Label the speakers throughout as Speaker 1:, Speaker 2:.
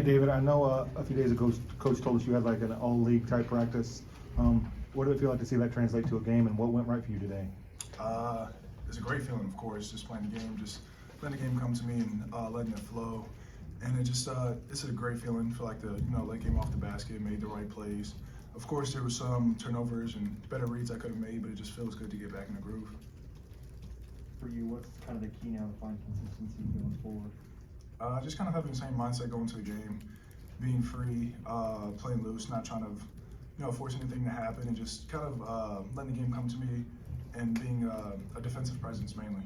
Speaker 1: David, I know a few days ago, Coach told us you had like an all-league type practice. What did it feel like to see that translate to a game, and what went right for you today?
Speaker 2: It's a great feeling, of course, just playing the game, just letting the game come to me and letting it flow. And it just, it's a great feeling for like the, late game off the basket, made the right plays. Of course, there were some turnovers and better reads I could have made, but it just feels good to get back in the groove.
Speaker 3: For you, what's kind of the key now to find consistency going forward?
Speaker 2: Just kind of having the same mindset going to the game, being free, playing loose, not trying to, force anything to happen, and just kind of letting the game come to me and being a defensive presence mainly.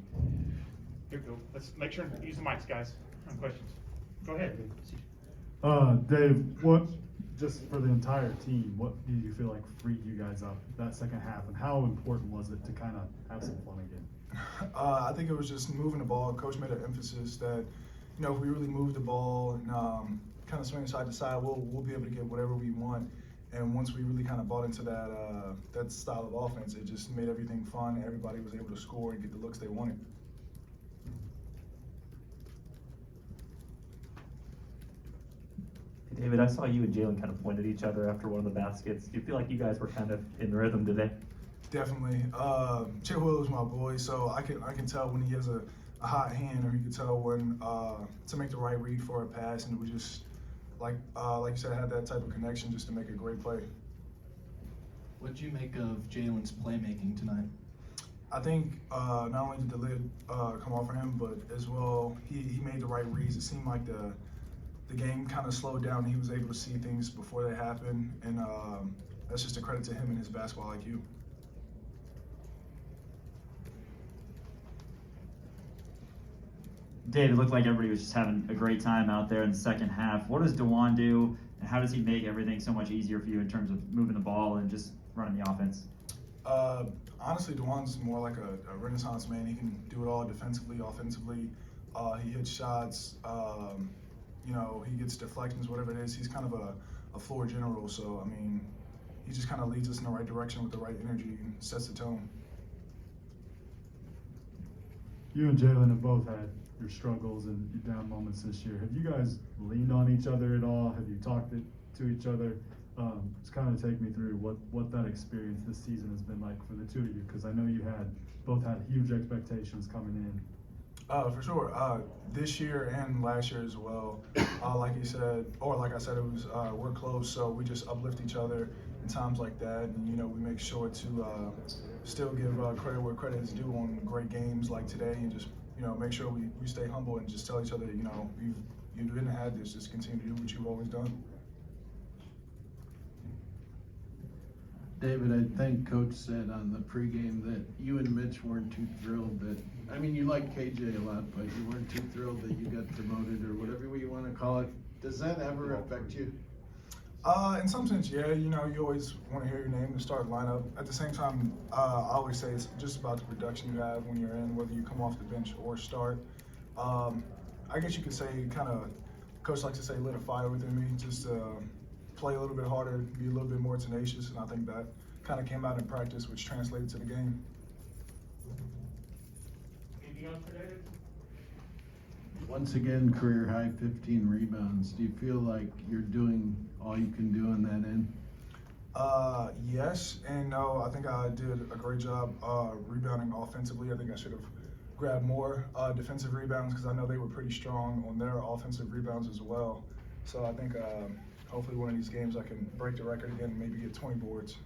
Speaker 4: Here we go. Let's make sure and use the mics, guys, on questions. Go ahead.
Speaker 5: Dave, what, just for the entire team, what do you feel like freed you guys up that second half, and how important was it to kind of have some fun again?
Speaker 2: I think it was just moving the ball. Coach made an emphasis that, if we really move the ball and kind of swing side to side, we'll be able to get whatever we want. And once we really kind of bought into that style of offense, it just made everything fun. Everybody was able to score and get the looks they wanted.
Speaker 6: David, I saw you and Jalen kind of point at each other after one of the baskets. Do you feel like you guys were kind of in rhythm today?
Speaker 2: Definitely. Jay Will is my boy, so I can tell when he has a hot hand, or you can tell when to make the right read for a pass, and we just like you said, had that type of connection just to make a great play.
Speaker 7: What do you make of Jalen's playmaking tonight?
Speaker 2: I think not only did the lid come off for him, but as well he made the right reads. It seemed like the game kind of slowed down. He was able to see things before they happened, and that's just a credit to him and his basketball IQ.
Speaker 6: Dave, it looked like everybody was just having a great time out there in the second half. What does DeJuan do, and how does he make everything so much easier for you in terms of moving the ball and just running the offense?
Speaker 2: Honestly, DeJuan's more like a renaissance man. He can do it all defensively, offensively. He hits shots. He gets deflections, whatever it is. He's kind of a floor general. So, I mean, he just kind of leads us in the right direction with the right energy and sets the tone.
Speaker 5: You and Jalen have both had your struggles and your down moments this year. Have you guys leaned on each other at all? Have you talked to each other? Just kind of take me through what that experience this season has been like for the two of you, because I know you both had huge expectations coming in.
Speaker 2: For sure. This year and last year as well. Like you said, or like I said, it was we're close, so we just uplift each other in times like that, and we make sure to still give credit where credit is due on great games like today, and just make sure we stay humble and just tell each other, you didn't have this, just continue to do what you've always done.
Speaker 8: David, I think Coach said on the pregame that you and Mitch weren't too thrilled that, I mean, you like KJ a lot, but you weren't too thrilled that you got promoted or whatever you want to call it. Does that ever affect you?
Speaker 2: In some sense, yeah. You always want to hear your name to start lineup. At the same time, I always say it's just about the production you have when you're in, whether you come off the bench or start. I guess you could say Coach likes to say lit a fire within me, just play a little bit harder, be a little bit more tenacious, and I think that kind of came out in practice, which translated to the game.
Speaker 4: Anything else for David?
Speaker 8: Once again, career high 15 rebounds. Do you feel like you're doing all you can do on that end?
Speaker 2: Yes and no. I think I did a great job rebounding offensively. I think I should have grabbed more defensive rebounds, because I know they were pretty strong on their offensive rebounds as well. So I think hopefully one of these games I can break the record again and maybe get 20 boards.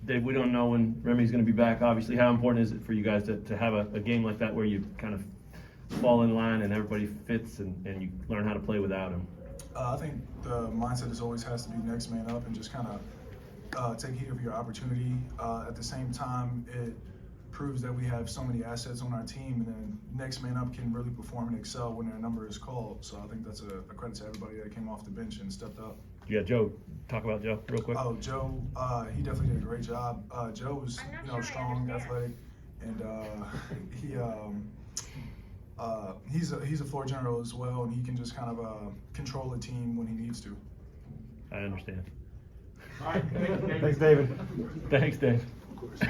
Speaker 9: Dave, we don't know when Remy's going to be back. Obviously, how important is it for you guys to have a game like that where you kind of fall in line and everybody fits and you learn how to play without him?
Speaker 2: I think the mindset always has to be next man up and just kind of take heed of your opportunity. At the same time, it proves that we have so many assets on our team, and then next man up can really perform and excel when their number is called. So I think that's a credit to everybody that came off the bench and stepped up.
Speaker 9: Yeah, Joe. Talk about Joe real quick.
Speaker 2: Oh, Joe, he definitely did a great job. Joe was, strong, athletic, and he's a floor general as well, and he can just kind of control the team when he needs to.
Speaker 9: I understand.
Speaker 4: All right, thank you, David.
Speaker 1: Thanks, David.
Speaker 9: Thanks, Dave.
Speaker 2: Of course.